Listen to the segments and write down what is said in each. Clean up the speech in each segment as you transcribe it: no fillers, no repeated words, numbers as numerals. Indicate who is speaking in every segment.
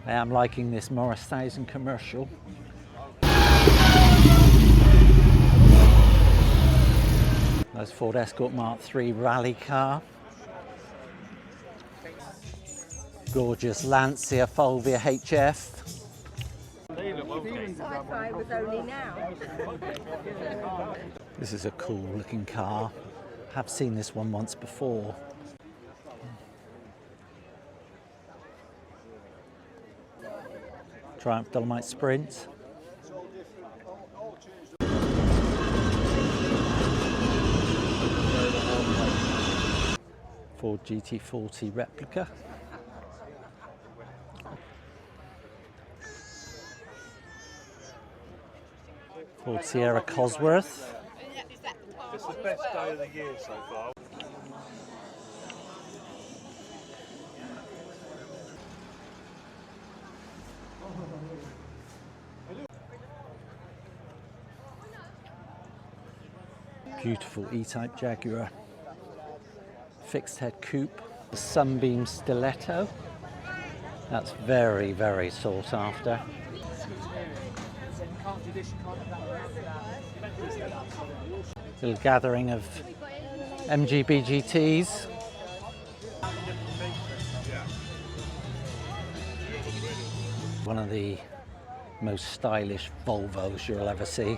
Speaker 1: I am liking this Morris 1000 commercial. Nice Ford Escort Mark III rally car. Gorgeous Lancia Fulvia HF.
Speaker 2: Sci-fi was only now.
Speaker 1: This is a cool looking car. I have seen this one once before. Triumph Dolomite Sprint. Ford GT40 replica. Ford Sierra Cosworth.
Speaker 3: It's the best day of the year so far.
Speaker 1: Beautiful E-Type Jaguar. Fixed head coupe. The Sunbeam Stiletto. That's very, very sought after. Little gathering of MGB-GTs. One of the most stylish Volvos you'll ever see.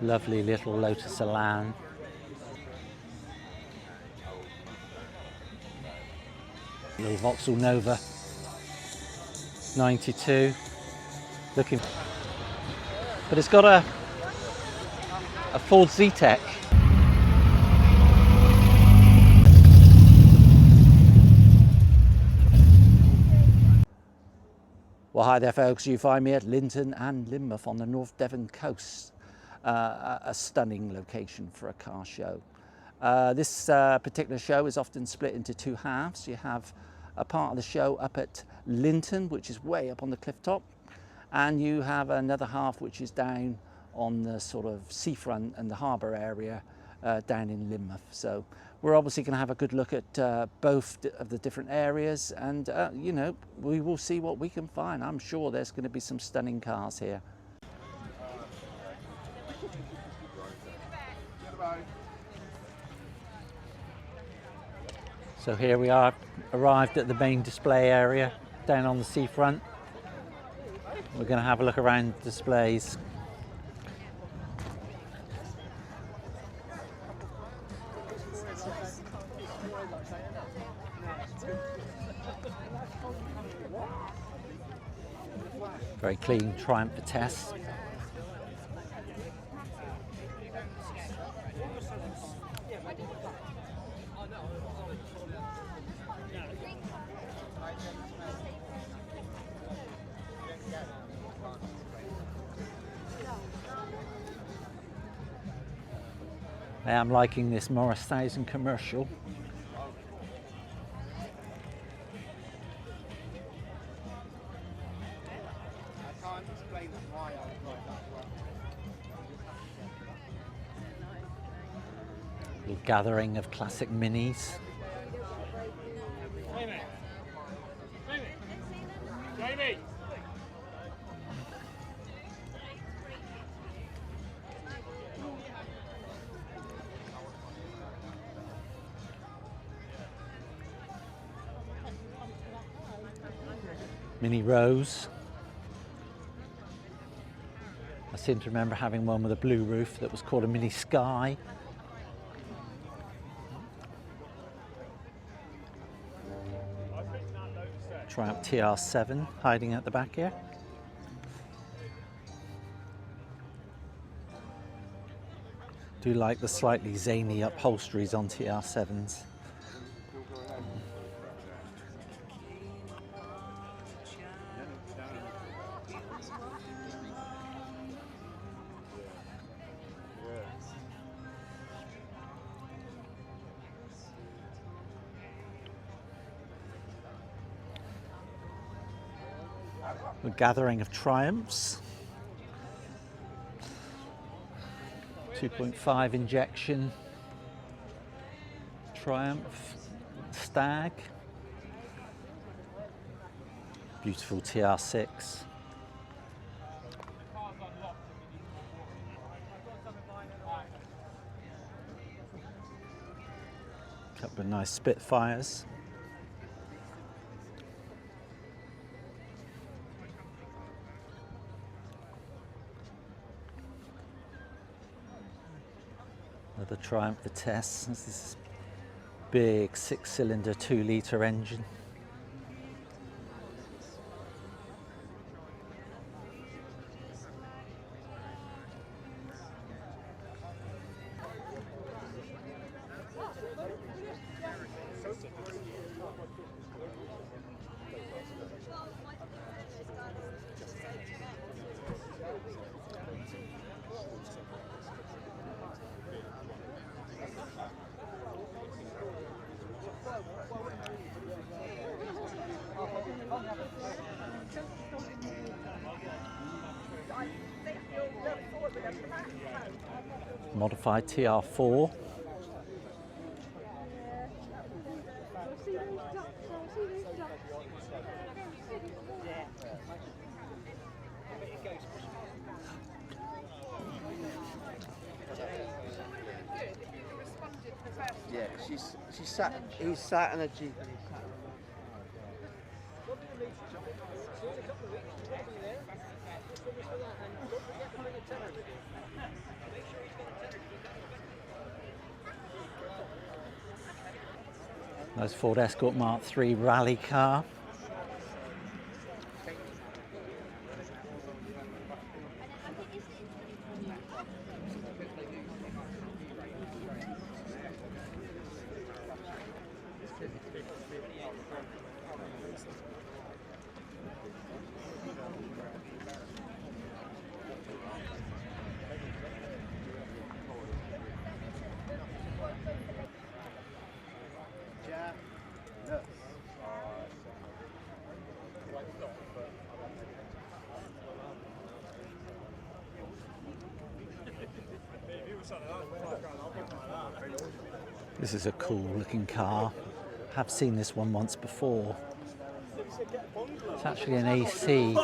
Speaker 1: Lovely little Lotus Elan. Little Vauxhall Nova 92. Looking, but it's got a Ford Z-Tech. Well, hi there folks, you find me at Lynton and Lynmouth on the North Devon coast. A stunning location for a car show. This particular show is often split into two halves. You have a part of the show up at Lynton, which is way up on the cliff top, and you have another half which is down on the sort of seafront and the harbour area down in Lynmouth. So we're obviously going to have a good look at both of the different areas, and you know, we will see what we can find. I'm sure there's going to be some stunning cars here. So here we are, arrived at the main display area down on the seafront. We're going to have a look around the displays. Very clean Triumph Vitesse. I am liking this Morris 1000 commercial. Little gathering of classic minis.
Speaker 3: Jamie!
Speaker 1: Mini Rose. I seem to remember having one with a blue roof that was called a Mini Sky. Triumph TR7 hiding at the back here. Do like the slightly zany upholsteries on TR7s. A gathering of Triumphs. 2.5 injection. Triumph Stag. Beautiful TR6. Couple of nice Spitfires. Another Triumph Vitesse. This is big 6-cylinder 2-litre engine. Modified TR4.
Speaker 4: Yeah, he's sat in a Jeep and he's sat.
Speaker 1: Nice Ford Escort Mark III rally car. This is a cool looking car. Have seen this one once before. It's actually an AC.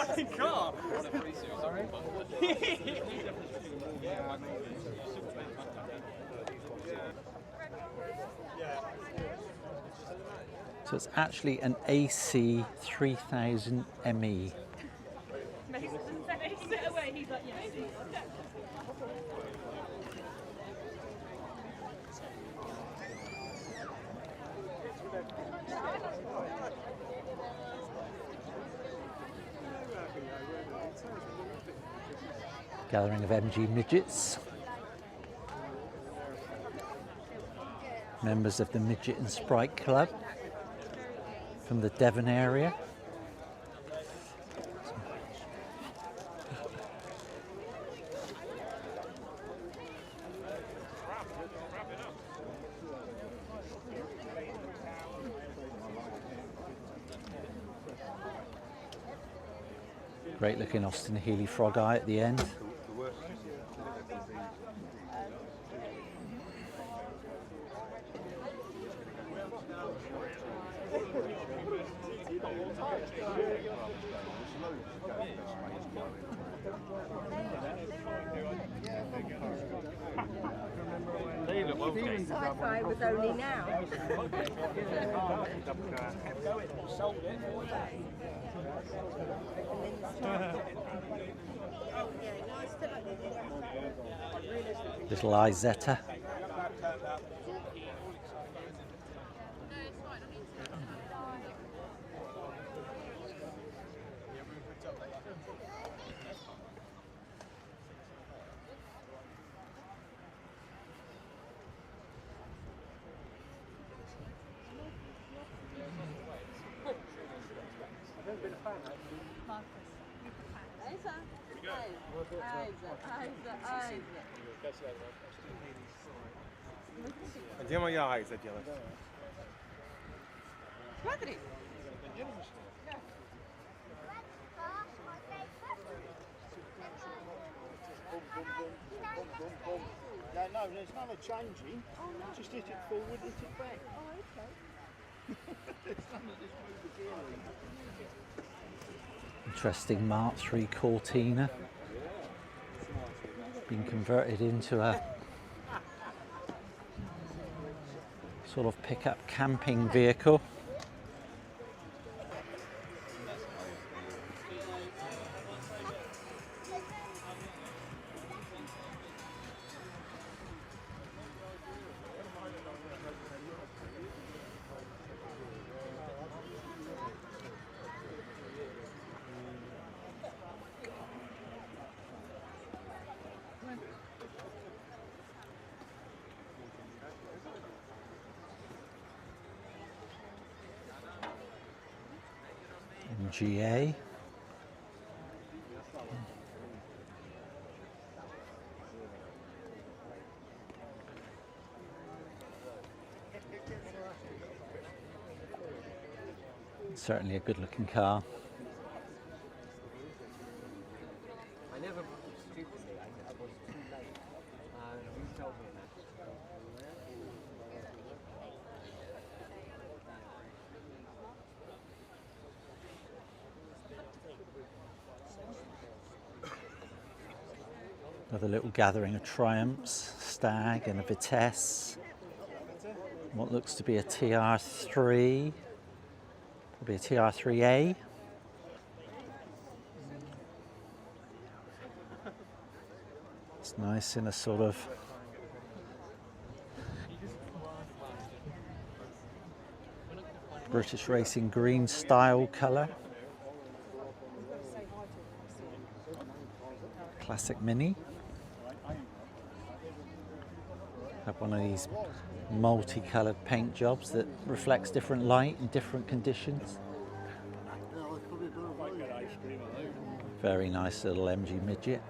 Speaker 1: So it's actually an AC 3000 ME. Gathering of MG midgets. Members of the Midget and Sprite Club from the Devon area. Great looking Austin Healey Frog Eye at the end.
Speaker 2: Sci-fi was only now.
Speaker 1: Little Izetta.
Speaker 3: Andiamo agli Aiza,
Speaker 2: Смотри.
Speaker 5: don't know. There's none of changing. Just hit it forward, hit it back. There's none of this move the gear lead.
Speaker 1: Interesting Mark III Cortina. Been converted into a sort of pickup camping vehicle. GA. Certainly a good looking car.
Speaker 4: I never stupidly, I was too late. You told me that.
Speaker 1: Another little gathering of Triumphs, Stag and a Vitesse. What looks to be a TR3, probably a TR3A. It's nice in a sort of British Racing green style colour. Classic Mini. Have one of these multicoloured paint jobs that reflects different light in different conditions. Very nice little MG midget.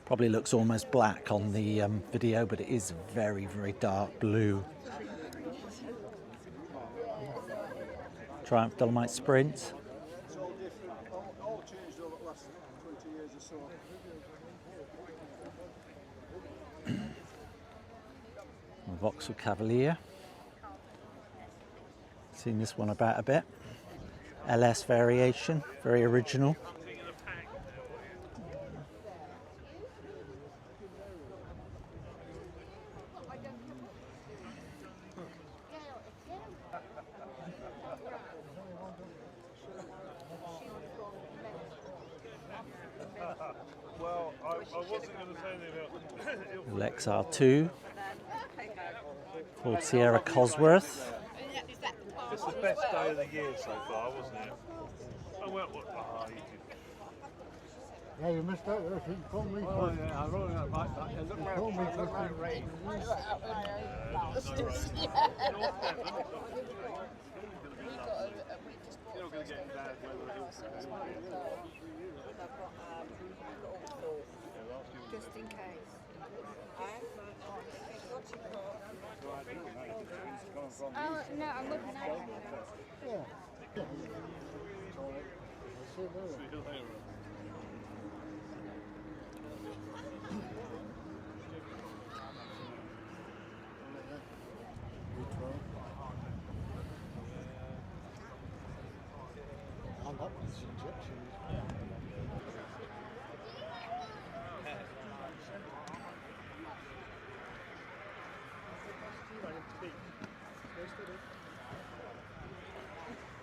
Speaker 1: Probably looks almost black on the video, but it is very, very dark blue. Triumph Dolomite Sprint.
Speaker 5: All changed over the last 20 years or so.
Speaker 1: Vauxhall Cavalier. Seen this one about a bit. LS variation, very original.
Speaker 3: Well, I wasn't going to say anything about
Speaker 1: XR2. Ford Sierra Cosworth.
Speaker 3: It's the best day of the year so far, wasn't it? Oh, well, you did.
Speaker 5: Yeah, you missed out there. You told me. Oh, yeah, I wrote that back. You told me.
Speaker 3: You're not going to get in bad weather.
Speaker 2: Just in case. Oh, no, I'm looking at it.
Speaker 5: Yeah.
Speaker 3: See you later.
Speaker 5: I'm up with injections.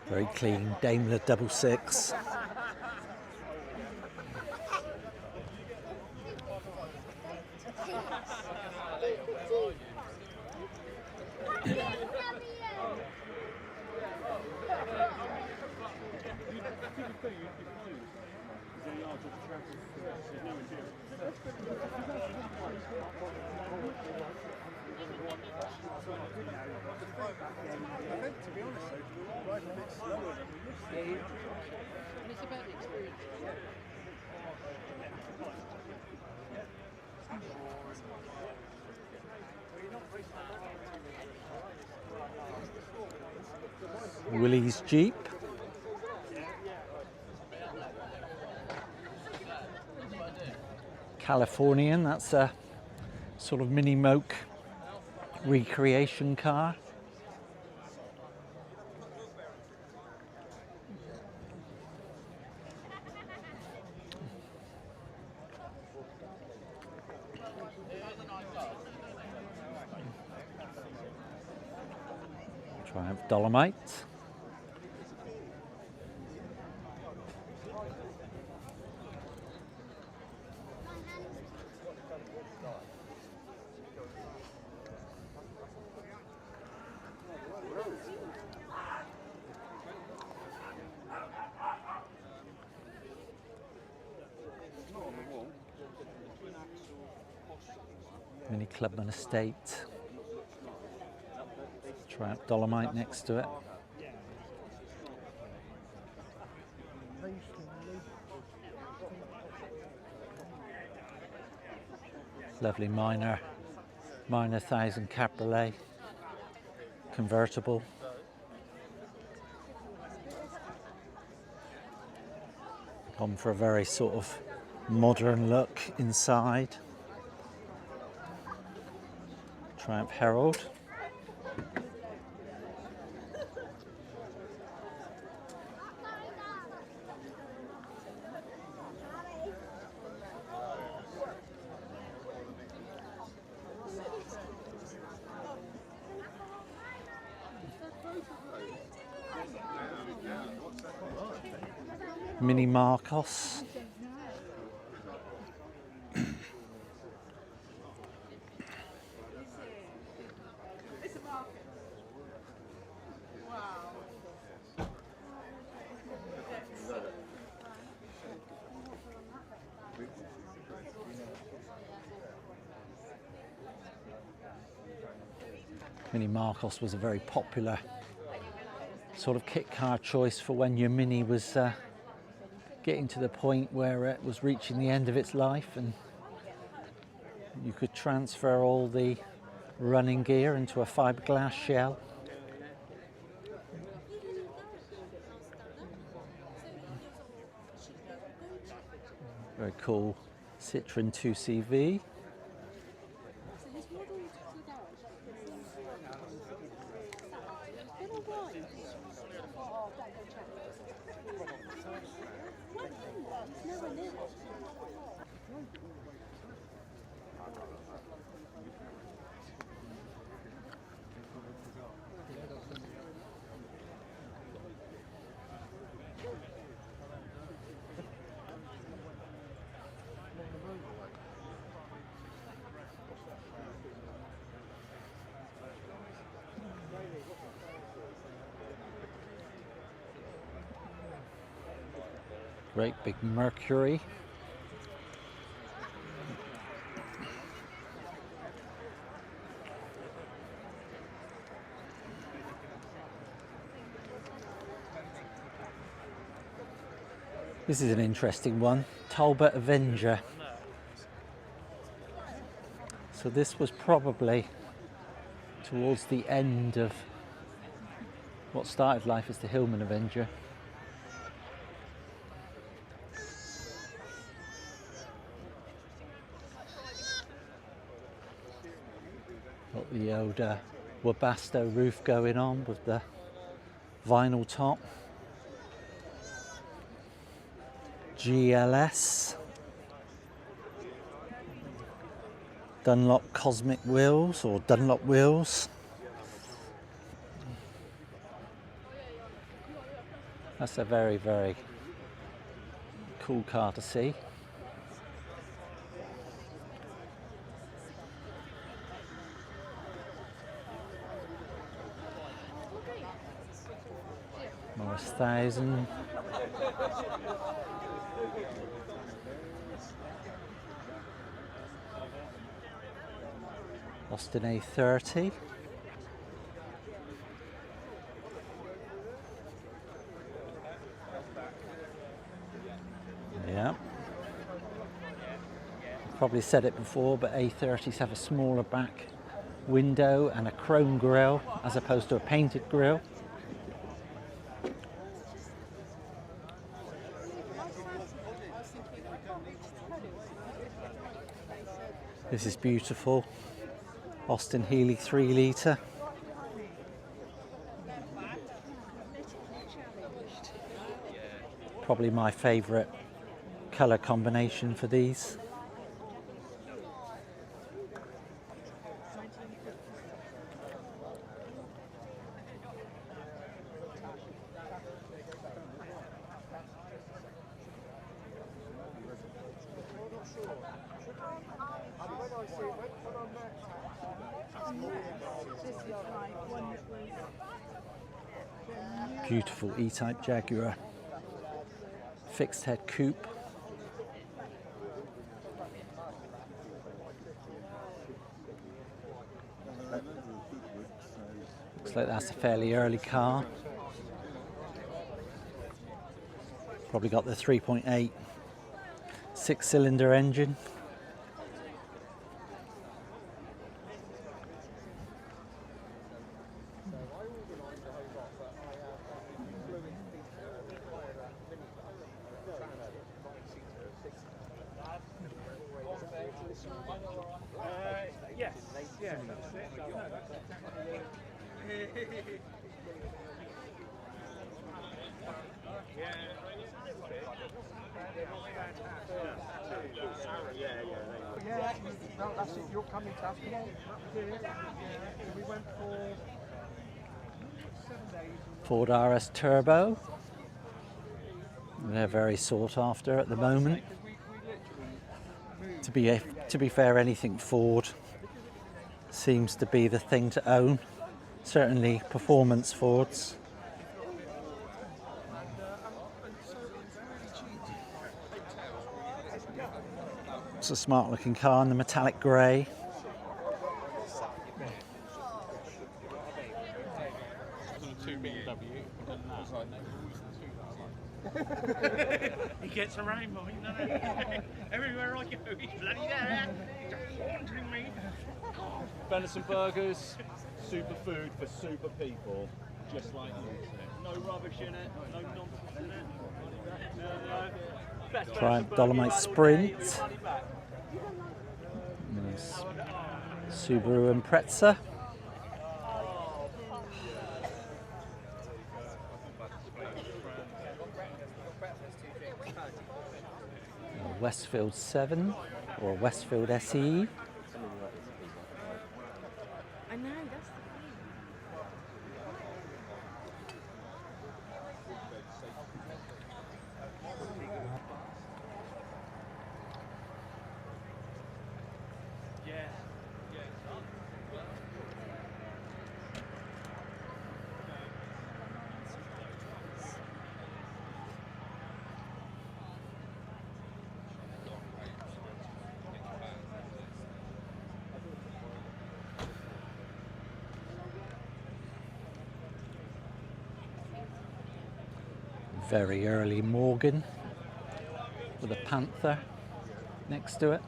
Speaker 1: Very clean Daimler 66.
Speaker 5: To be honest, though, riding a bit slower than we used to.
Speaker 2: And it's about experience.
Speaker 1: Willie's Jeep. Californian, that's a sort of mini moke recreation car. Triumph Dolomite. Mini Clubman Estate. Triumph Dolomite next to it. Lovely minor 1000 Cabriolet convertible. Gone for a very sort of modern look inside. Triumph Herald. Mini Marcos. Mini Marcos was a very popular sort of kit car choice for when your Mini was getting to the point where it was reaching the end of its life, and you could transfer all the running gear into a fiberglass shell. Very cool Citroen 2CV. Great big Mercury. This is an interesting one, Talbot Avenger. So this was probably towards the end of what started life as the Hillman Avenger. Got the old Webasto roof going on with the vinyl top. GLS. Dunlop Cosmic wheels, or Dunlop wheels. That's a very, very cool car to see. Morris 1000. Austin A30. Yeah. Probably said it before, but A30s have a smaller back window and a chrome grille as opposed to a painted grille. This is beautiful. Austin Healey 3 litre. Probably my favourite colour combination for these. Beautiful E-Type Jaguar fixed head coupe. Looks like that's a fairly early car. Probably got the 3.8 6-cylinder engine.
Speaker 3: Yes, yeah, that's it.
Speaker 5: Yeah, no, that's it. You're coming to us. Come on, up here. We went for 7 days.
Speaker 1: Ford RS Turbo. They're very sought after at the moment. To be fair, anything Ford seems to be the thing to own. Certainly performance Fords. It's a smart looking car in the metallic grey.
Speaker 3: He gets around me, doesn't he? Everywhere I go, he's bloody there. Just haunting me.
Speaker 6: Venison burgers, super food for super people, just like you. No rubbish in it, no nonsense in it. No.
Speaker 1: Triumph Dolomite Sprint. Nice. Subaru Impreza. Westfield 7 or Westfield SE.
Speaker 2: I know, that's the
Speaker 1: Very early Morgan with a Panther next to it.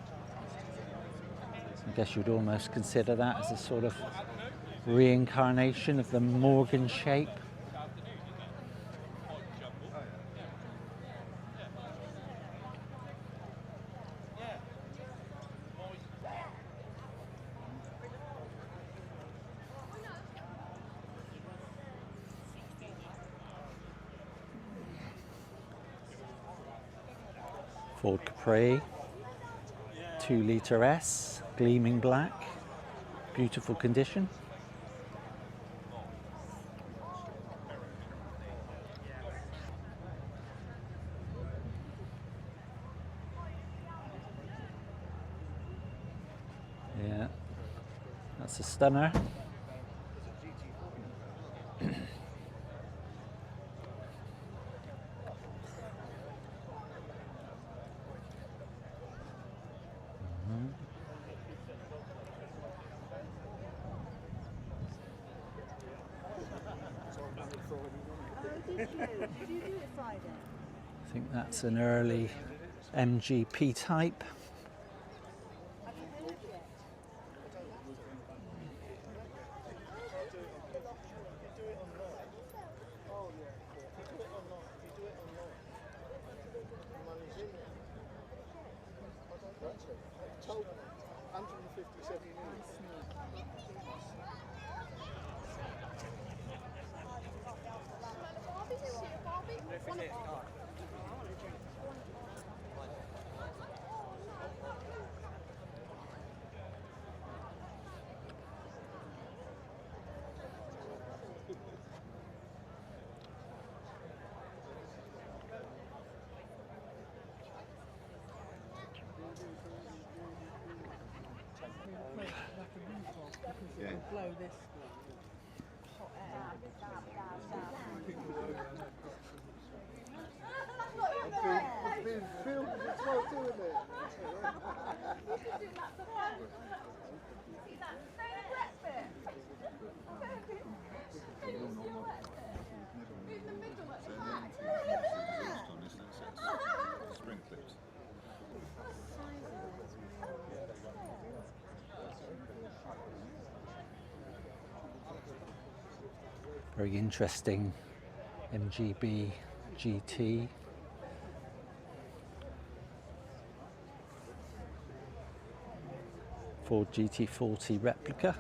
Speaker 1: I guess you'd almost consider that as a sort of reincarnation of the Morgan shape. Ford Capri, 2 litre S, gleaming black, beautiful condition. Yeah, that's a stunner. I think that's an early MGP type.
Speaker 2: blow this hot air.
Speaker 5: It's been filmed as well, doing it.
Speaker 1: Very interesting MGB GT. Ford GT40 replica.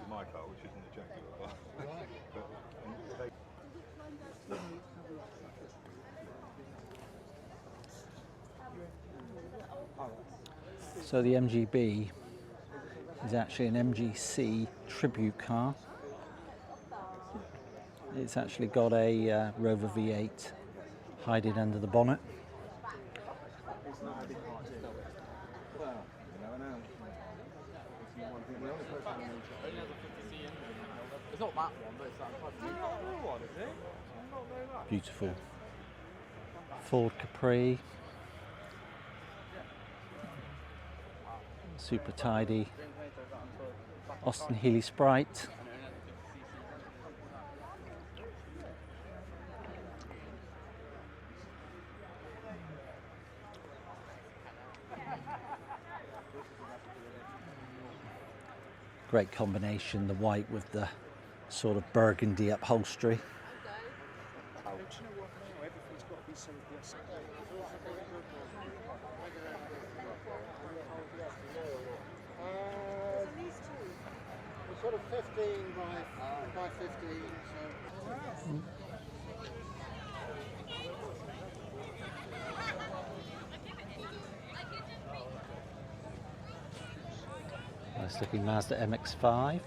Speaker 7: My car, which isn't a Jaguar.
Speaker 1: So the MGB is actually an MGC tribute car. It's actually got a Rover V8 hiding under the bonnet.
Speaker 4: It's not that one, but it's that one, is it?
Speaker 1: Beautiful Ford Capri. Super tidy Austin Healey Sprite. Great combination, the white with the sort of burgundy upholstery.
Speaker 5: Sort of 15 by 15, so.
Speaker 1: Nice looking Mazda MX-5.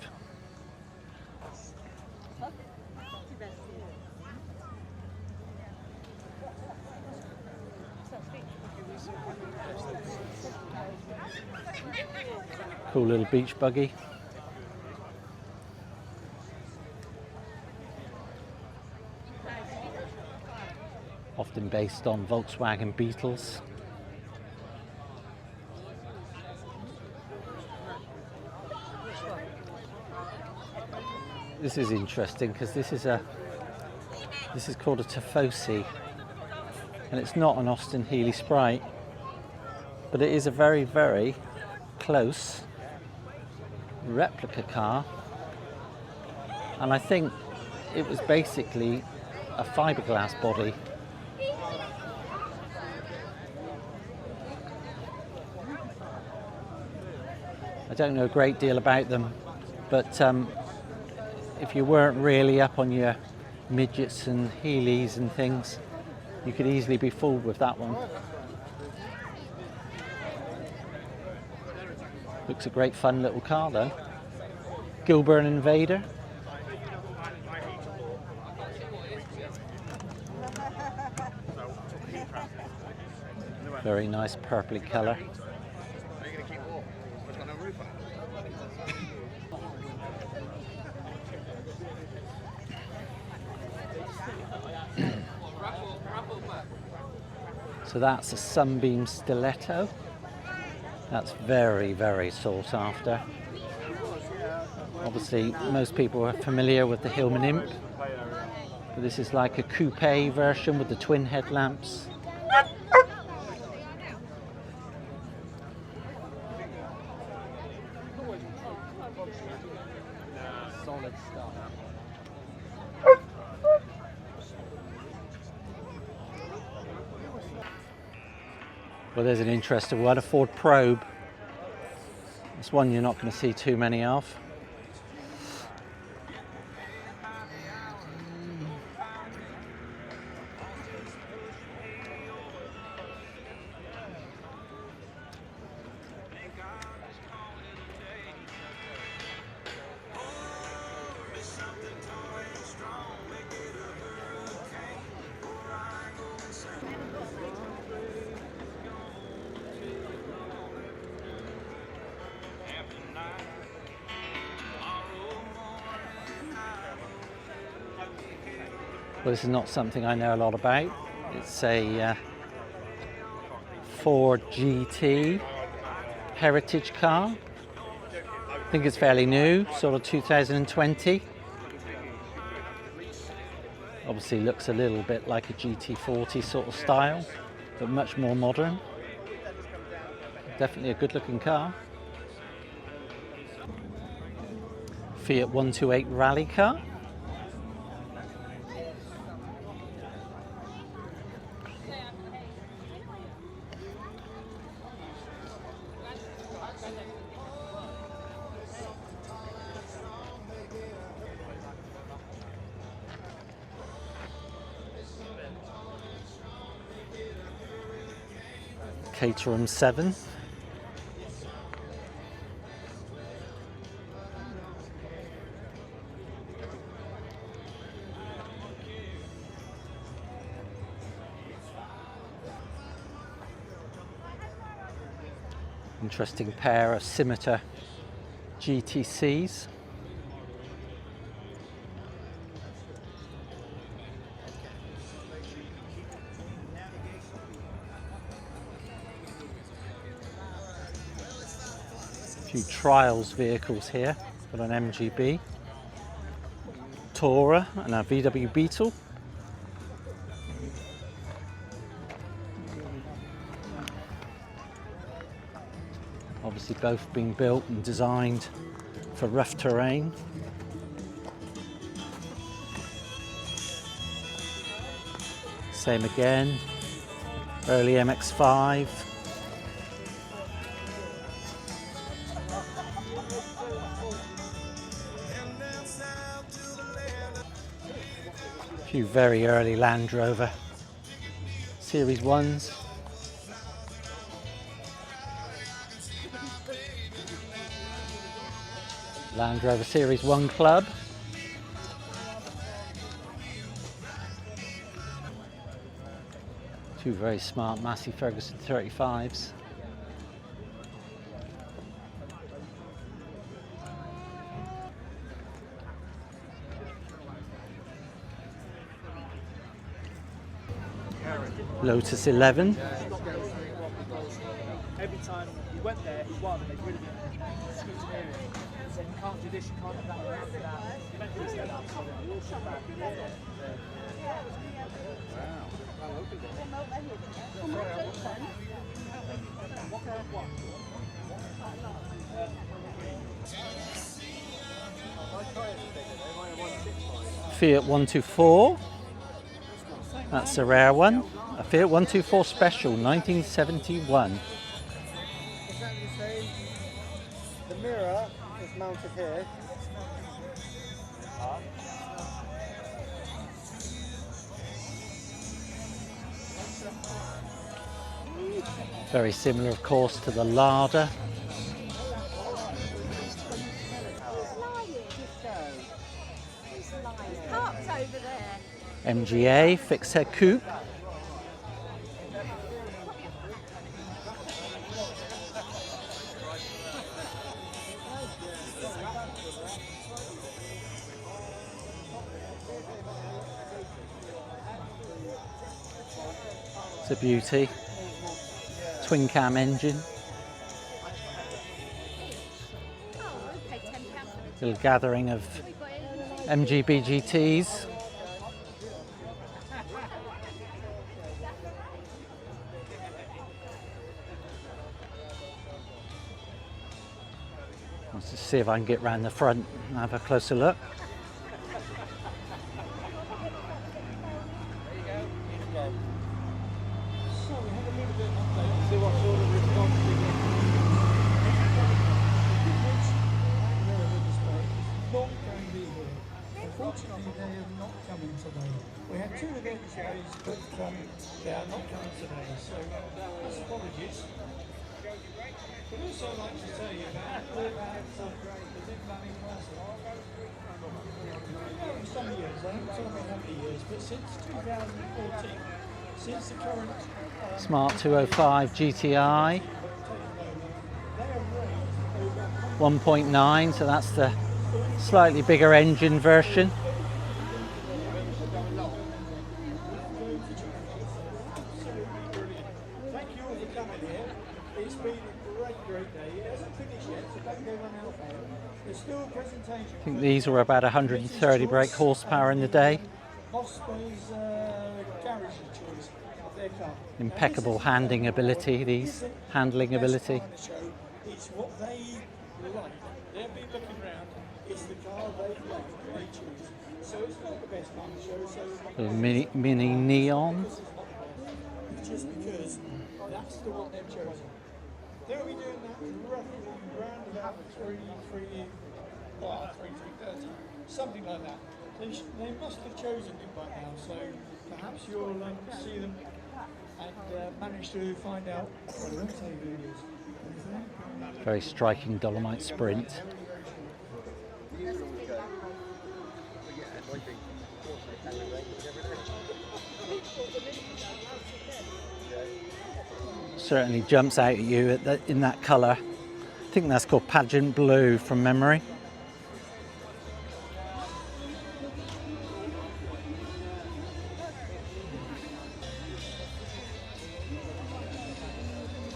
Speaker 1: Cool little beach buggy. Often based on Volkswagen Beetles. This is interesting because this is called a Tifosi, and it's not an Austin Healey Sprite, but it is a very, very close replica car, and I think it was basically a fiberglass body. I don't know a great deal about them, but if you weren't really up on your midgets and Healeys and things, you could easily be fooled with that one. Looks a great fun little car though. Gilburn Invader. Very nice purpley colour. So that's a Sunbeam Stiletto. That's very, very sought after. Obviously, most people are familiar with the Hillman Imp, but this is like a coupe version with the twin headlamps.
Speaker 4: Solid stuff.
Speaker 1: Well, there's an interesting one, a Ford Probe. It's one you're not going to see too many of. Well, this is not something I know a lot about. It's a Ford GT heritage car. I think it's fairly new, sort of 2020. Obviously looks a little bit like a GT40 sort of style, but much more modern. Definitely a good looking car. Fiat 128 rally car. Caterham 7. Interesting pair of Scimitar GTCs. A few trials vehicles here. Got an MGB, Tourer and a VW Beetle. Obviously both being built and designed for rough terrain. Same again, early MX-5. A few very early Land Rover Series 1s. Land Rover Series 1 Club. Two very smart Massey Ferguson 35s. Lotus 11.
Speaker 5: Every time he went there, he won, and they really scrutineering. He said, you can't do this, you can't do that, you can't do that. Eventually he said, absolutely, we'll shut back.
Speaker 1: Fiat 124. That's a rare one. A Fiat 124 Special, 1971.
Speaker 5: Exactly the same. The mirror is mounted here.
Speaker 1: Very similar, of course, to the Lada.
Speaker 2: Parked over there.
Speaker 1: MGA, fixed head coupe. It's a beauty. Twin cam engine. Little gathering of MGB GTs. Let's just see if I can get round the front and have a closer look.
Speaker 5: Unfortunately, they are not coming today. We had two event shows, but they are not coming today, so apologies. But also I'd like to tell you about the big planning process. Some years, I haven't told me how many years, but since 2014, since the current
Speaker 1: Smart 205 GTI. 1.9, so that's the slightly bigger engine version.
Speaker 5: coming here. It's been a great day. It hasn't finished yet, so don't go run out there. There's still a presentation.
Speaker 1: I think these were about 130 brake horsepower in the day.
Speaker 5: Osprey's garage choice of their car.
Speaker 1: Impeccable handling ability, these handling ability.
Speaker 5: It's what they like. They've been looking around. It's the car they like, they choose. So it's not the best car on the show. So
Speaker 1: Mini neon.
Speaker 5: just because that's the one they've chosen. They'll be doing that roughly around about 3:30, something like that. They must have chosen it by now, so perhaps you'll see them and manage to find out. Well, I won't tell you who it is.
Speaker 1: Very striking Dolomite Sprint. Certainly jumps out at you in that colour. I think that's called Pageant Blue from memory.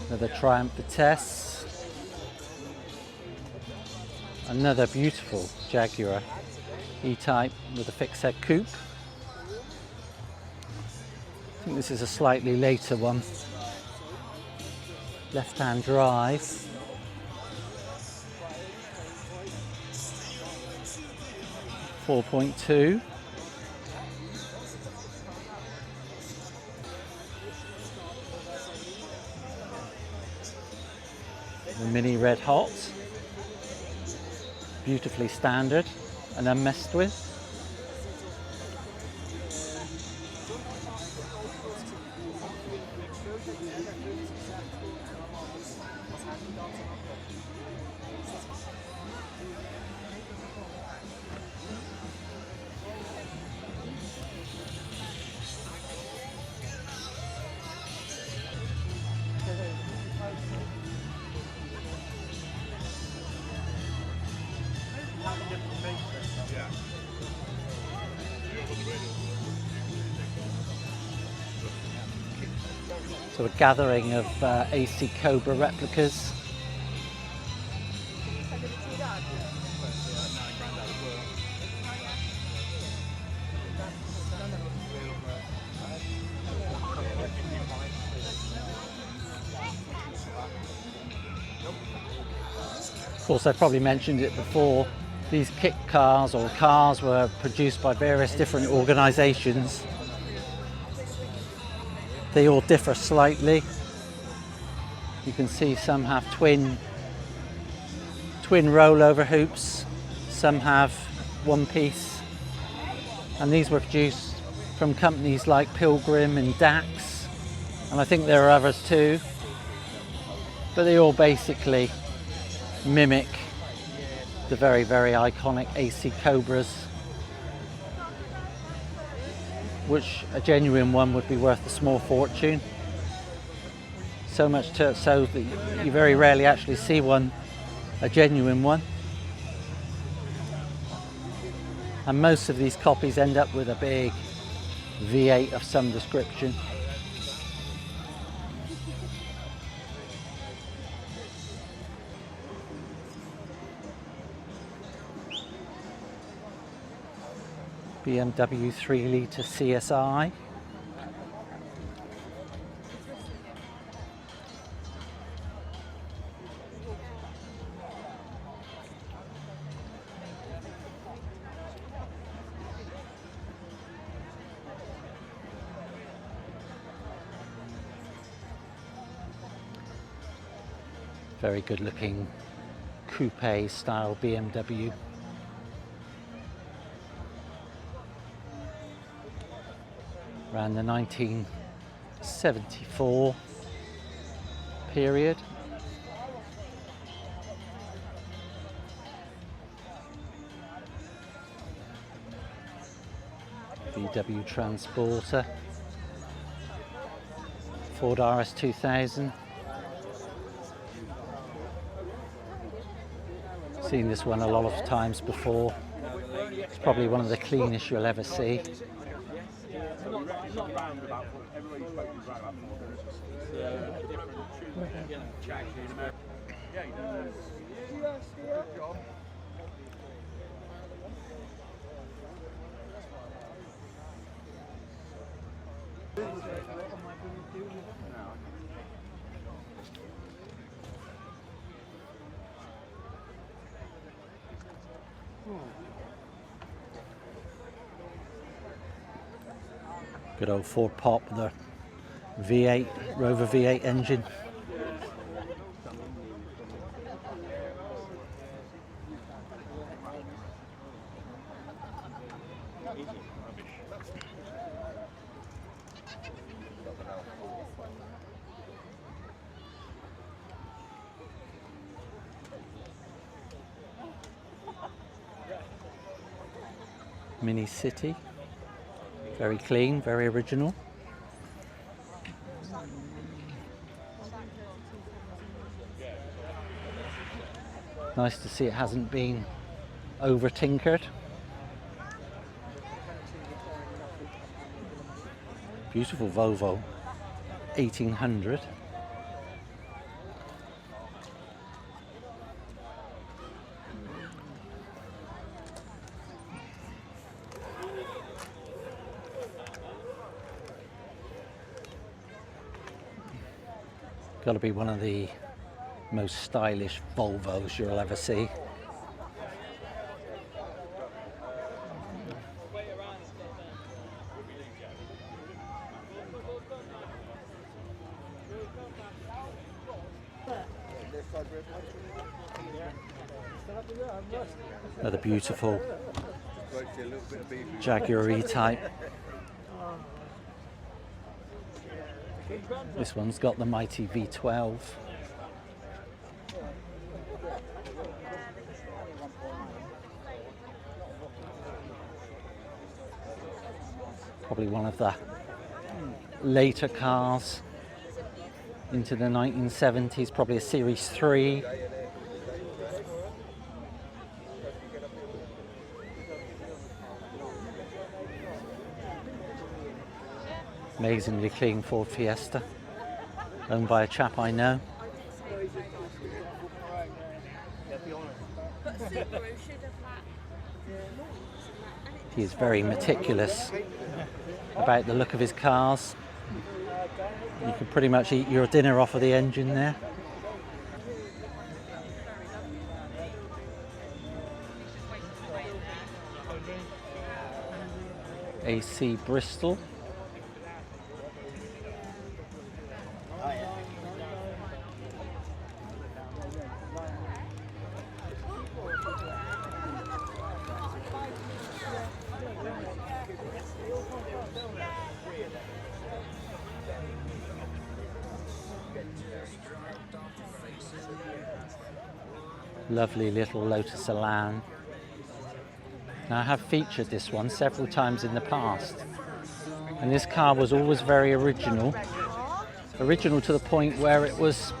Speaker 1: Another Triumph Vitesse. Another beautiful Jaguar E-Type with a fixed head coupe. I think this is a slightly later one. Left-hand drive. .2. The Mini Red Hot. Beautifully standard and unmessed with. So a gathering of AC Cobra replicas. Of course, I probably mentioned it before, these kit cars or cars were produced by various different organisations. They all differ slightly. You can see some have twin rollover hoops, some have one piece, and these were produced from companies like Pilgrim and Dax, and I think there are others too, but they all basically mimic the very, very iconic AC Cobras, which a genuine one would be worth a small fortune. So much so that you very rarely actually see a genuine one. And most of these copies end up with a big V8 of some description. BMW 3-litre CSI. Very good looking coupe style BMW. Around the 1974 period. VW Transporter. Ford RS 2000. Seen this one a lot of times before. It's probably one of the cleanest you'll ever see. Good old Ford Pop, the V8, Rover V8 engine. Mini City, very clean, very original. Nice to see it hasn't been over tinkered. Beautiful Volvo 1800. Got to be one of the most stylish Volvos you'll ever see. Another beautiful Jaguar E-Type. This one's got the mighty V12. Probably one of the later cars into the 1970s, probably a Series 3. Amazingly clean Ford Fiesta, owned by a chap I know. He is very meticulous about the look of his cars. You could pretty much eat your dinner off of the engine there. AC Bristol. Lovely little Lotus Elan. Now I have featured this one several times in the past, and this car was always very original. Original to the point where it was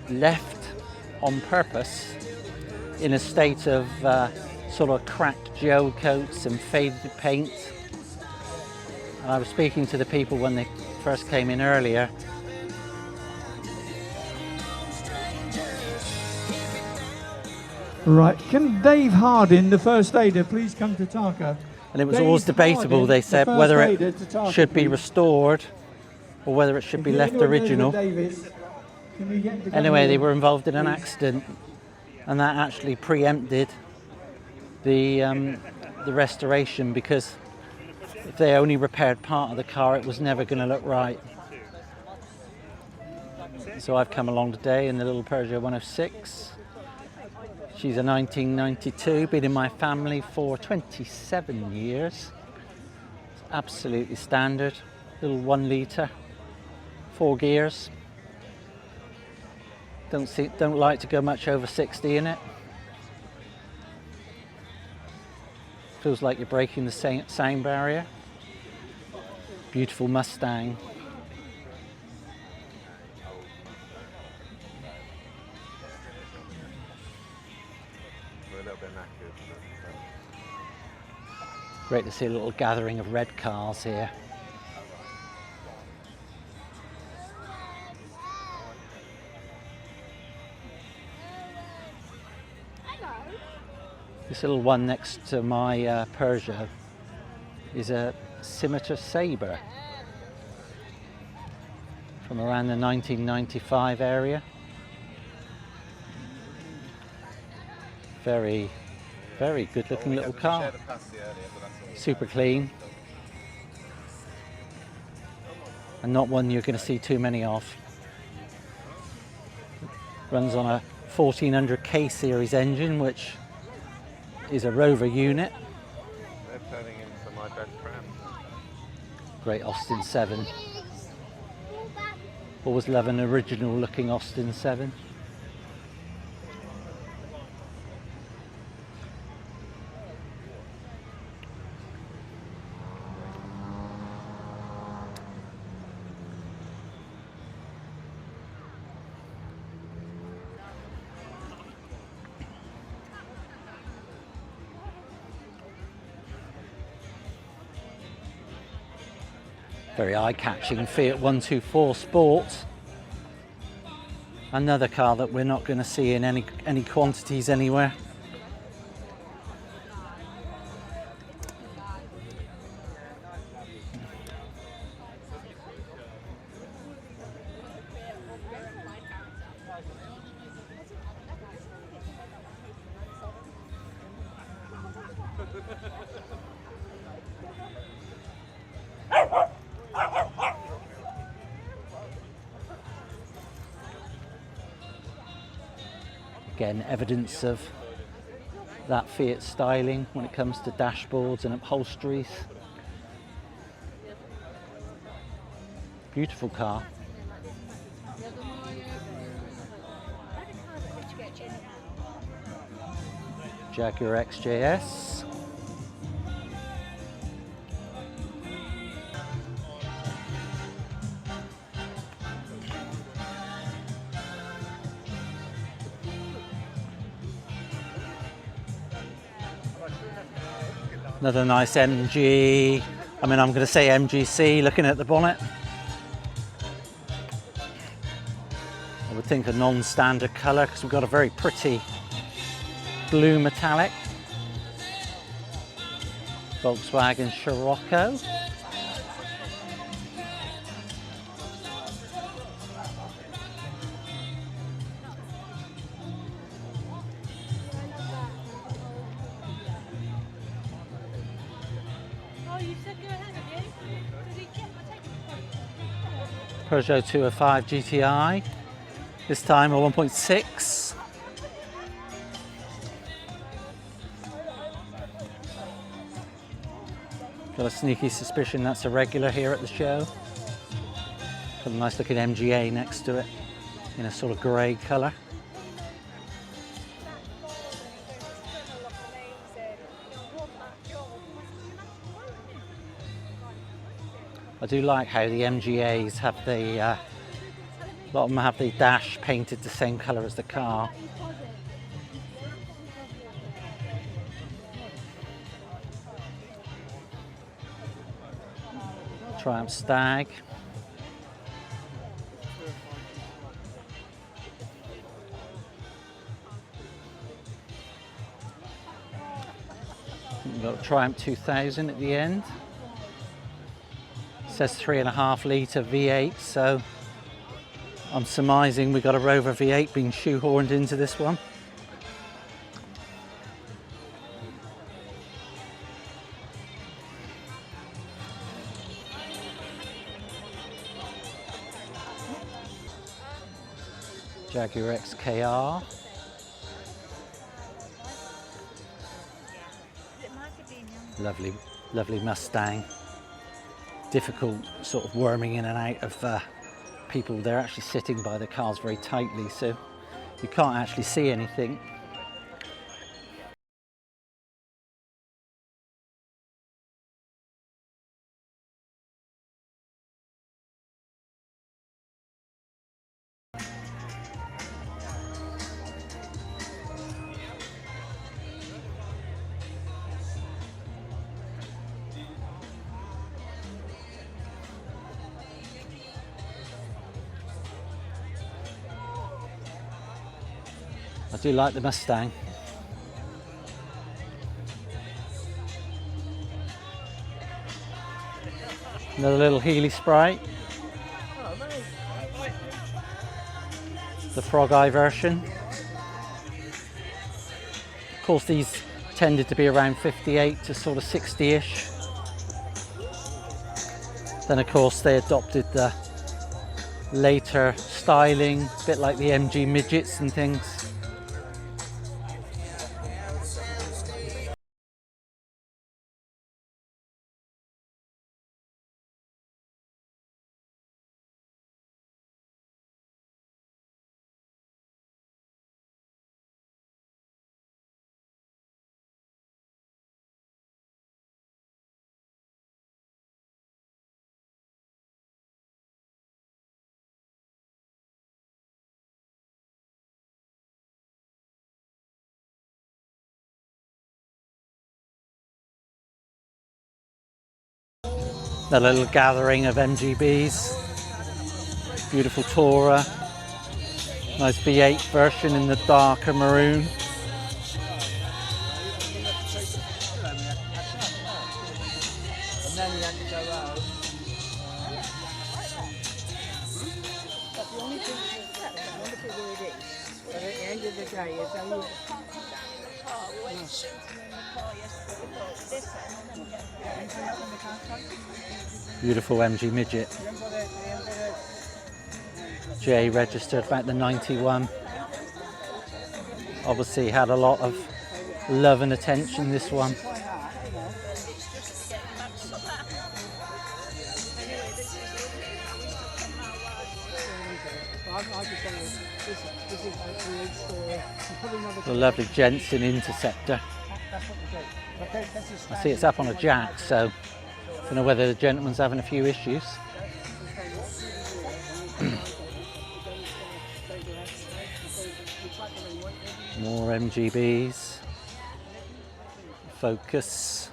Speaker 1: left on purpose in a state of sort of cracked gel coats and faded paint. And I was speaking to the people when they first came in earlier.
Speaker 5: Right, can Dave Hardin, the first aider, please come to Tarka?
Speaker 1: And it was always debatable, they said, whether it should be restored or whether it should be left original. Anyway, they were involved in an accident, and that actually preempted the restoration, because if they only repaired part of the car, it was never going to look right. So I've come along today in the little Peugeot 106. She's a 1992, been in my family for 27 years. It's absolutely standard, little 1 litre, 4 gears. Don't like to go much over 60 in it. Feels like you're breaking the sound barrier. Beautiful Mustang. Great to see a little gathering of red cars here. This little one next to my Peugeot is a Scimitar Sabre from around the 1995 area. Very, very good looking little car. Super clean. And not one you're going to see too many of. Runs on a 1400K series engine, which is a Rover unit.
Speaker 7: They're turning into my best friend.
Speaker 1: Great Austin 7. Always love an original looking Austin 7. Very eye-catching Fiat 124 Sport. Another car that we're not going to see in any quantities anywhere. Again, evidence of that Fiat styling when it comes to dashboards and upholsteries. Beautiful car. Jaguar XJS. Another nice MG, I'm going to say MGC, looking at the bonnet. I would think a non-standard colour because we've got a very pretty blue metallic. Volkswagen Scirocco. Peugeot 205 GTI, this time a 1.6. Got a sneaky suspicion that's a regular here at the show. Got a nice looking MGA next to it in a sort of grey colour. I do like how the MGAs have the, a lot of them have the dash painted the same colour as the car. Triumph Stag. We've got a Triumph 2000 at the end. Says 3.5 litre V8, so I'm surmising we got a Rover V8 being shoehorned into this one. Jaguar XKR. Lovely, lovely Mustang. Difficult sort of worming in and out of people. They're actually sitting by the cars very tightly, so you can't actually see anything. I do like the Mustang. Another little Healy Sprite. The Frog Eye version. Of course, these tended to be around 58 to sort of 60-ish. Then of course they adopted the later styling, a bit like the MG midgets and things. The little gathering of MGBs. Beautiful Tourer. Nice V8 version in the darker maroon. Beautiful MG midget. J registered back in 91. Obviously had a lot of love and attention, this one. The lovely Jensen Interceptor. I see it's up on a jack, so I don't know whether the gentleman's having a few issues. More MGBs. Focus.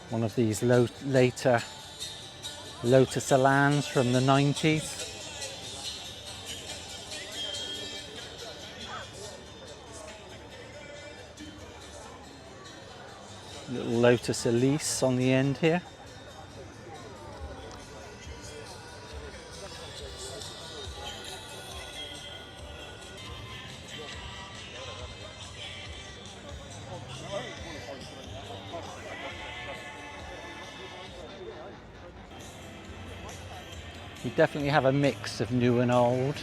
Speaker 1: One of these later Lotus Elans from the 90s. Little Lotus Elise on the end here. We definitely have a mix of new and old.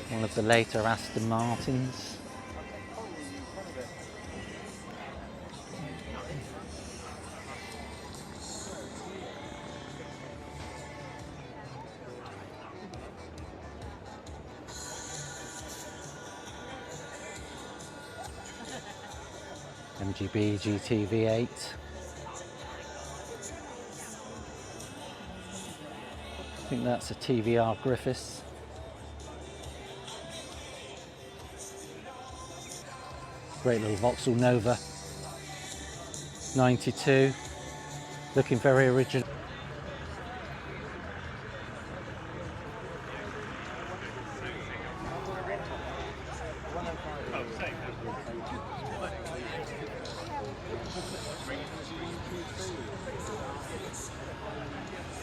Speaker 1: One of the later Aston Martins. MGB GT V8. I think that's a TVR Griffiths. Great little Vauxhall Nova. 92. Looking very original.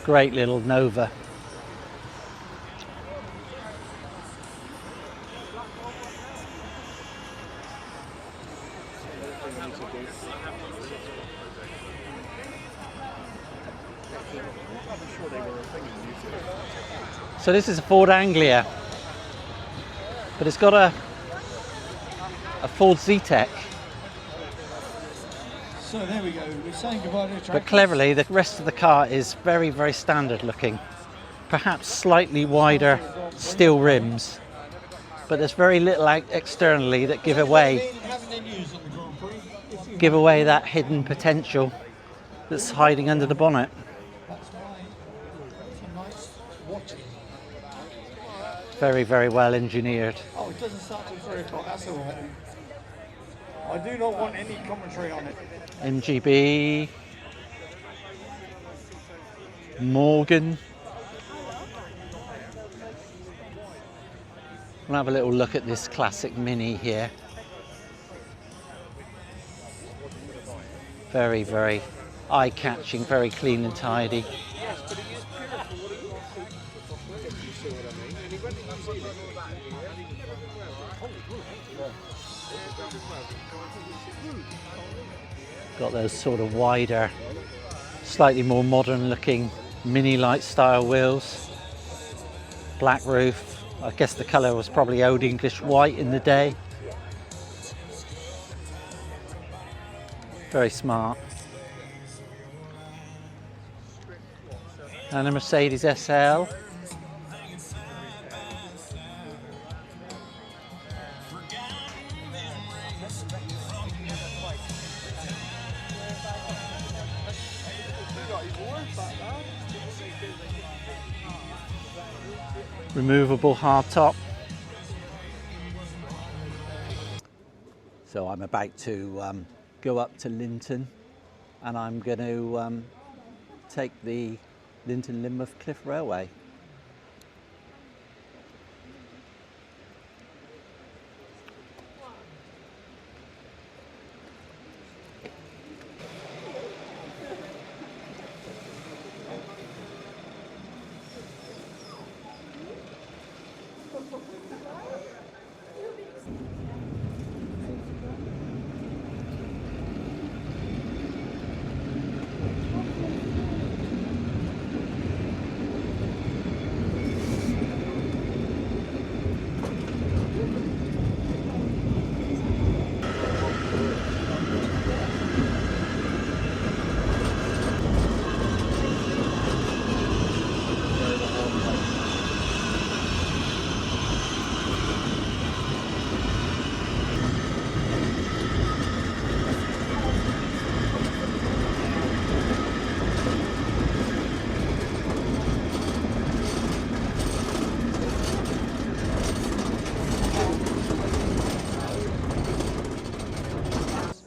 Speaker 1: Great little Nova. So this is a Ford Anglia, but it's got a Ford Zetec.
Speaker 5: So there we go, we're saying goodbye to the track.
Speaker 1: But cleverly, the rest of the car is very, very standard looking. Perhaps slightly wider steel rims, but there's very little externally that give away that hidden potential that's hiding under the bonnet.
Speaker 5: That's why it's a nice watching.
Speaker 1: Very, very well engineered.
Speaker 5: Oh, it doesn't start till 3 o'clock, that's all right. I do not want any commentary on it.
Speaker 1: MGB, Morgan. We'll have a little look at this classic Mini here. Very, very eye-catching, very clean and tidy.
Speaker 4: Yes, but he is pure for what he wants, if you see what I mean. And he went to New Zealand and he did very well.
Speaker 1: Got those sort of wider, slightly more modern looking mini light style wheels. Black roof. I guess the colour was probably Old English white in the day. Very smart. And a Mercedes SL. Removable hardtop. So I'm about to go up to Lynton, and I'm going to take the Lynton Lynmouth Cliff Railway.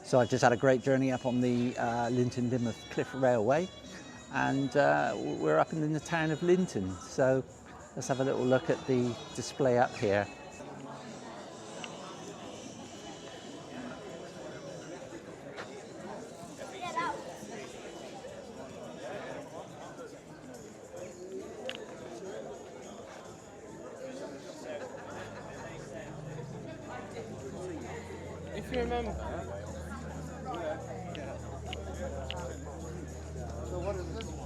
Speaker 1: So I've just had a great journey up on the Lynton Lynmouth Cliff Railway, and we're up in the town of Lynton. So let's have a little look at the display up here.
Speaker 4: If you remember, so what is this one?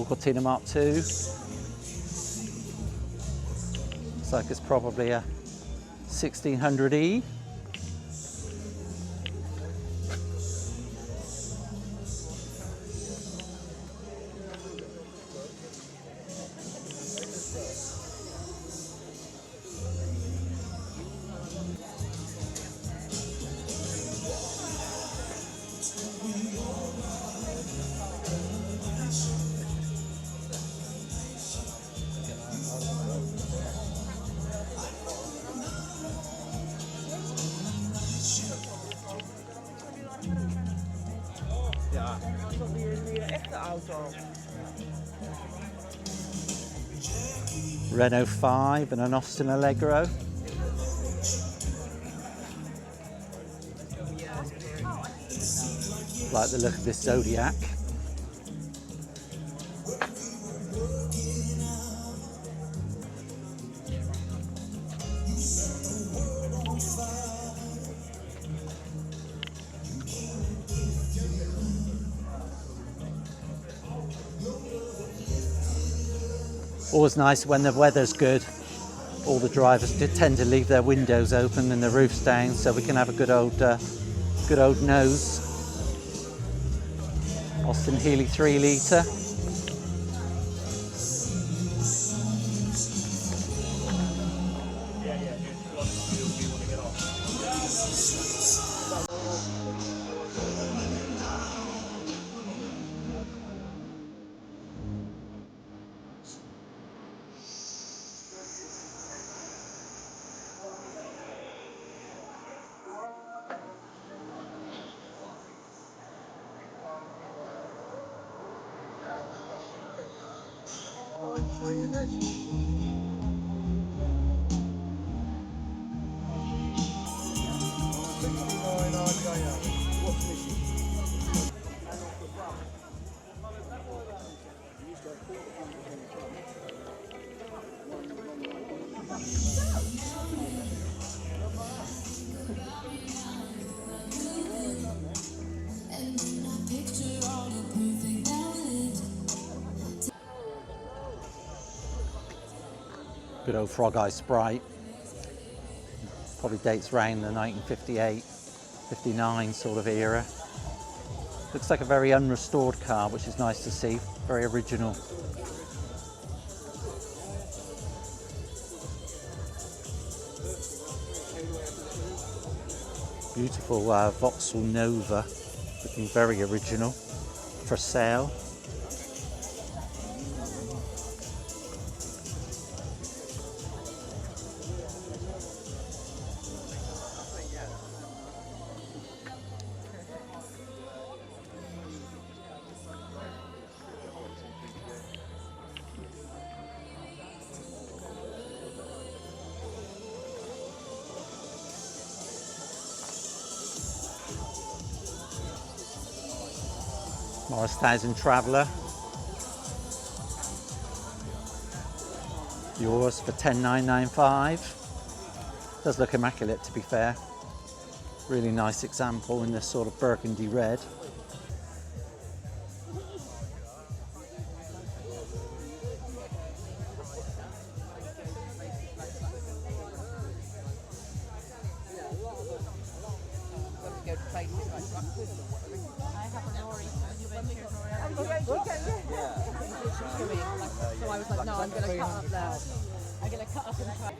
Speaker 1: Cortina Mark II. Looks like it's probably a 1600E. Renault 5 and an Austin Allegro. Like the look of this Zodiac. Always nice when the weather's good. All the drivers tend to leave their windows open and the roofs down, so we can have a good old nose. Austin Healey 3 litre. Good old Frog Eye Sprite. Probably dates around the 1958, 59 sort of era. Looks like a very unrestored car, which is nice to see. Very original. Beautiful Vauxhall Nova, looking very original, for sale. Morris 1000 Traveller. Yours for 10,995. Does look immaculate, to be fair. Really nice example in this sort of burgundy red.
Speaker 2: So I was like, no, I'm going to cut up now. I'm going to cut up and try.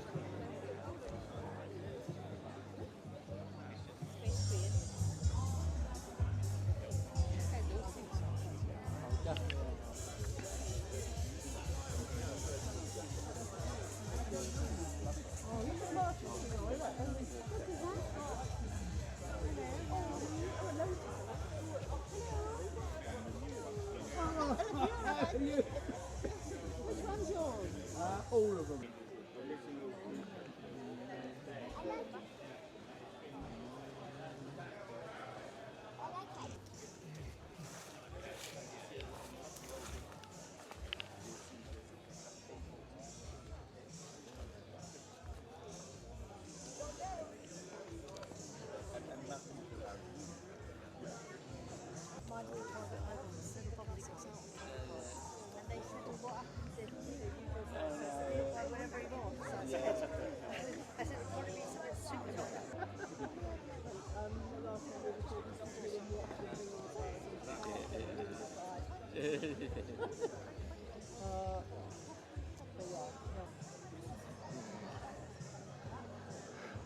Speaker 4: All of them.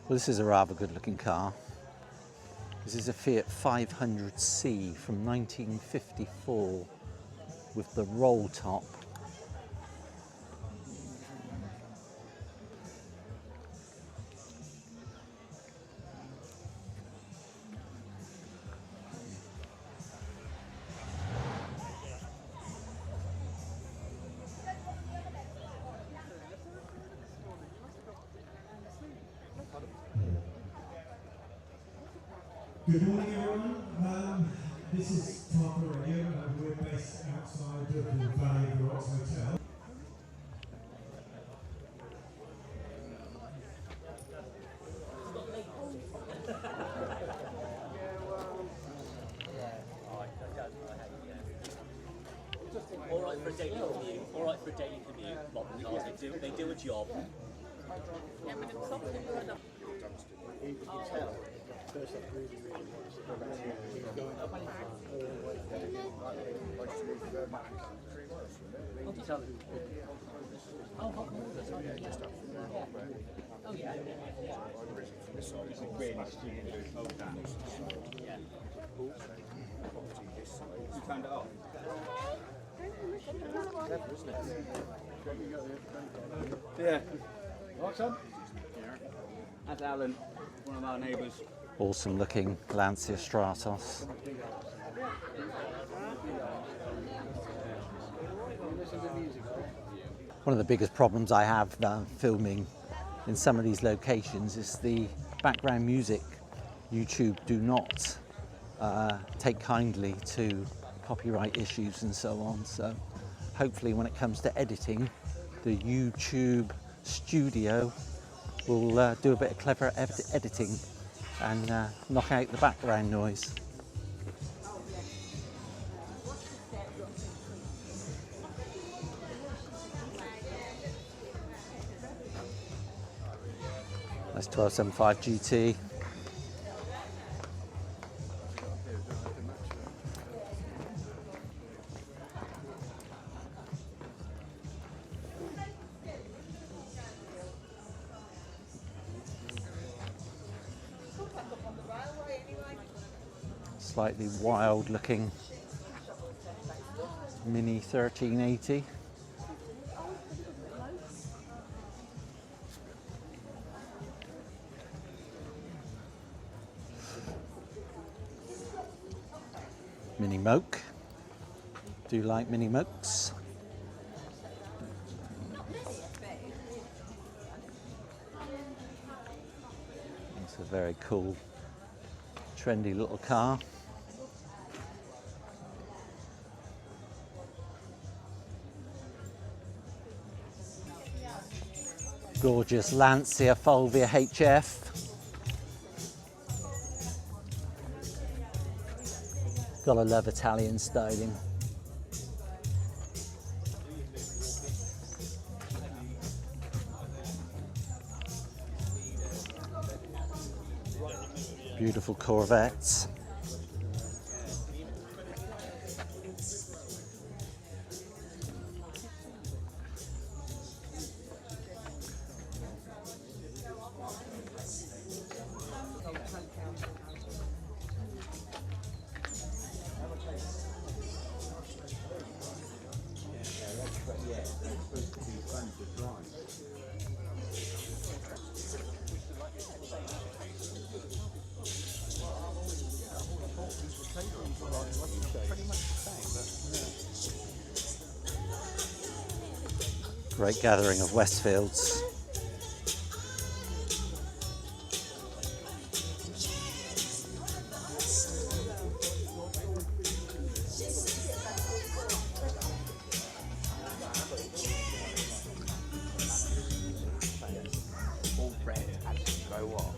Speaker 1: Well, this is a rather good looking car. This is a Fiat 500C from 1954 with the roll top.
Speaker 8: Good morning, everyone. This is Tom Radio. We're based outside of the Valley of the Rocks Hotel.
Speaker 9: All right for a daily commute. All right for a daily commute. Modern cars, they do a job. Yeah, but it's something like that. You can tell. First up, really wants to go back to what do you tell them? Oh, oh, yeah.
Speaker 3: This is really stupid.
Speaker 9: Yeah.
Speaker 3: You turned it off.
Speaker 6: Yeah. What's up? That's Alan, one of our neighbours.
Speaker 1: Awesome looking Lancia Stratos.
Speaker 4: Listen to music.
Speaker 1: One of the biggest problems I have filming in some of these locations is the background music. YouTube do not take kindly to copyright issues and so on, so hopefully when it comes to editing, the YouTube studio will do a bit of clever editing and knock out the background noise. That's 1275 GT. Slightly wild looking Mini 1380. Mini Moke. Do like Mini Mokes. It's a very cool, trendy little car. Gorgeous Lancia Fulvia HF. Gotta love Italian styling. Beautiful Corvettes. Great gathering of Westfields.
Speaker 7: All red and go off.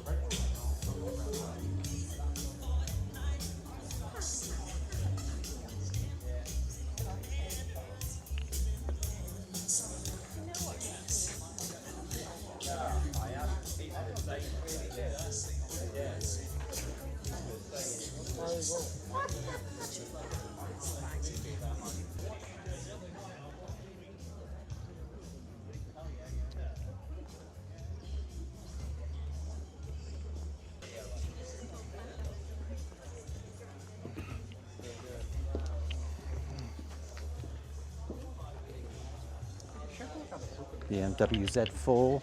Speaker 1: BMW Z4.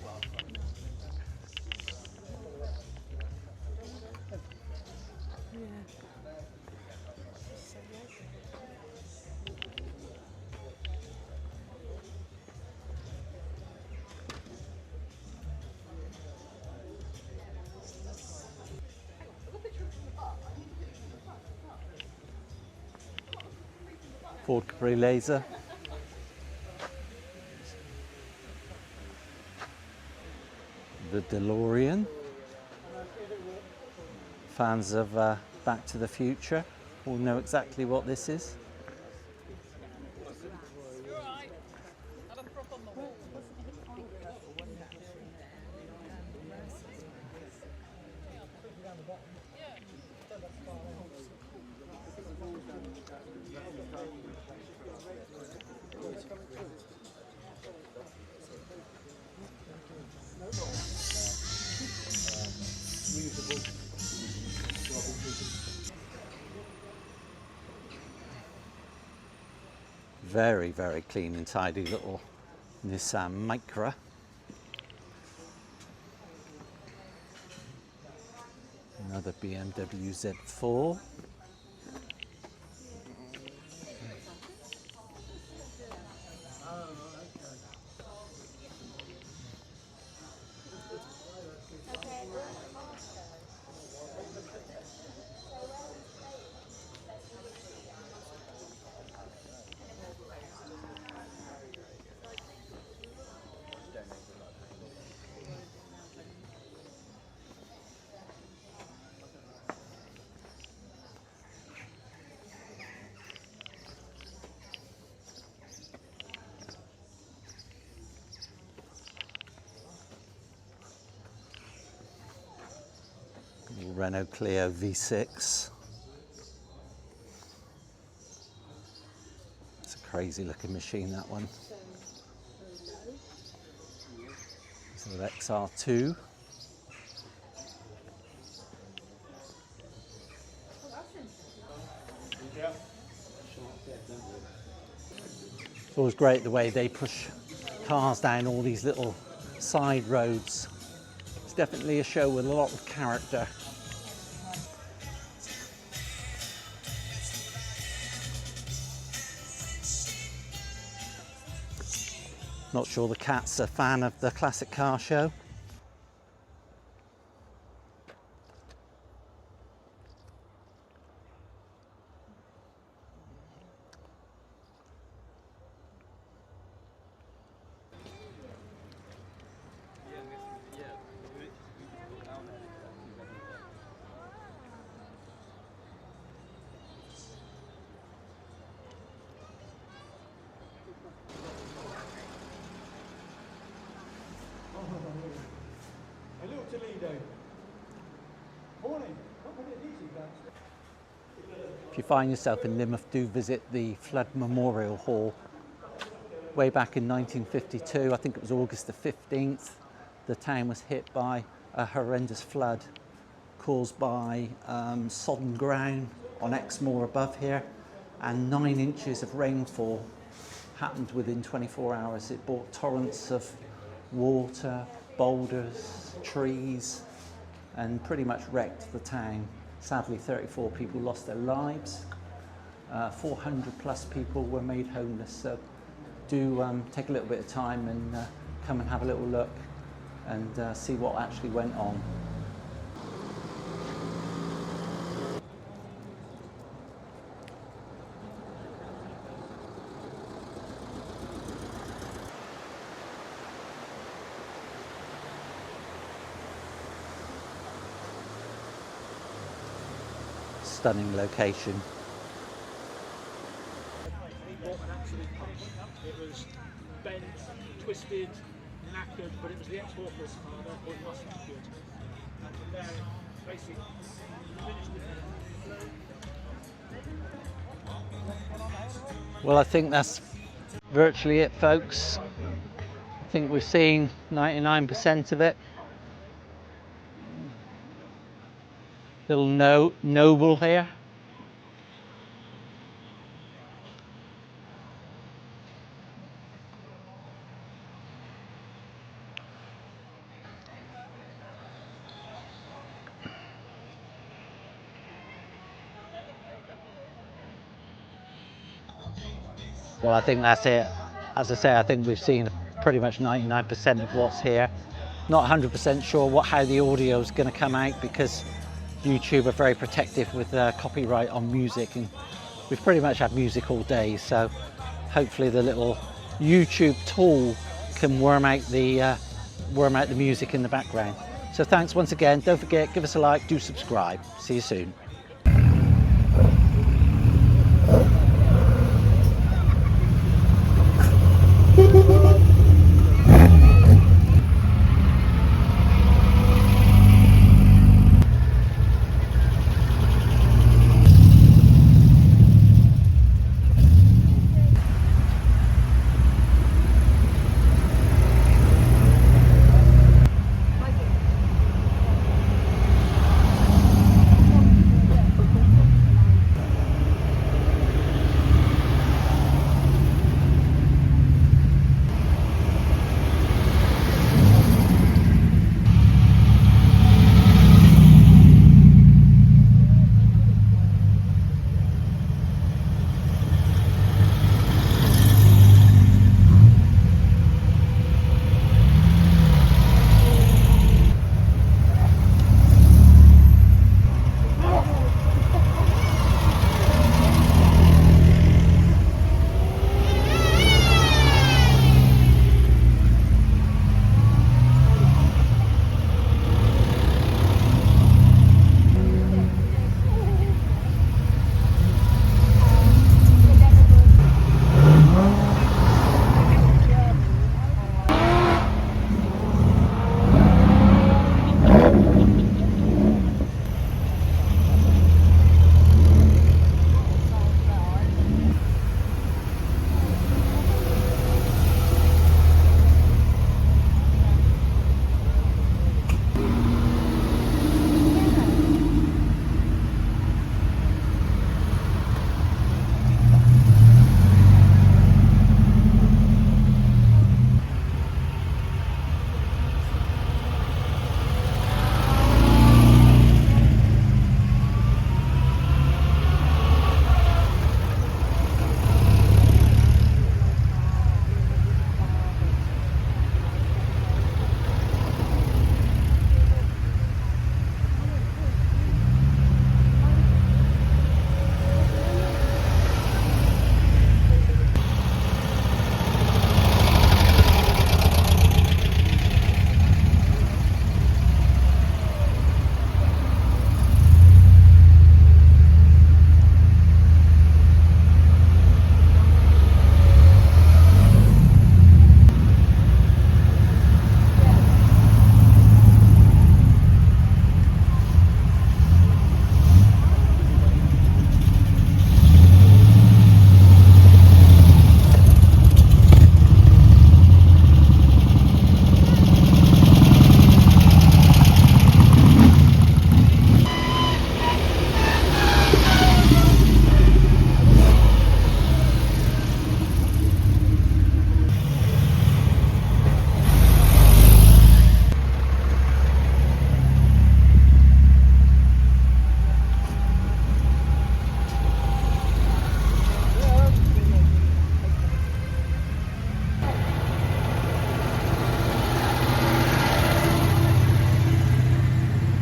Speaker 1: Ford Capri Laser. The DeLorean. Fans of Back to the Future will know exactly what this is. Very, very clean and tidy little Nissan Micra. Another BMW Z4. Renault Clio V6. It's a crazy looking machine, that one. It's an XR2. It's always great the way they push cars down all these little side roads. It's definitely a show with a lot of character. Not sure the cat's a fan of the classic car show.
Speaker 5: Hello, Toledo. Morning. Not a bit easy, but...
Speaker 1: If you find yourself in Lynmouth, do visit the Flood Memorial Hall. Way back in 1952, I think it was August the 15th, the town was hit by a horrendous flood caused by sodden ground on Exmoor above here, and 9 inches of rainfall happened within 24 hours. It brought torrents of water, boulders, trees, and pretty much wrecked the town. Sadly, 34 people lost their lives. 400 plus people were made homeless. So do take a little bit of time and come and have a little look and see what actually went on. Stunning location.
Speaker 3: It was bent, twisted, knackered, but it was the export for car, it must be good. And from there, basically, finished it.
Speaker 1: Well, I think that's virtually it, folks. I think we've seen 99% of it. Little noble here. Well, I think that's it. As I say, I think we've seen pretty much 99% of what's here. Not 100% sure how the audio is going to come out, because YouTube are very protective with copyright on music, and we've pretty much had music all day, so hopefully the little YouTube tool can worm out the music in the background. So thanks once again. Don't forget, give us a like, do subscribe. See you soon.
Speaker 8: Thank you.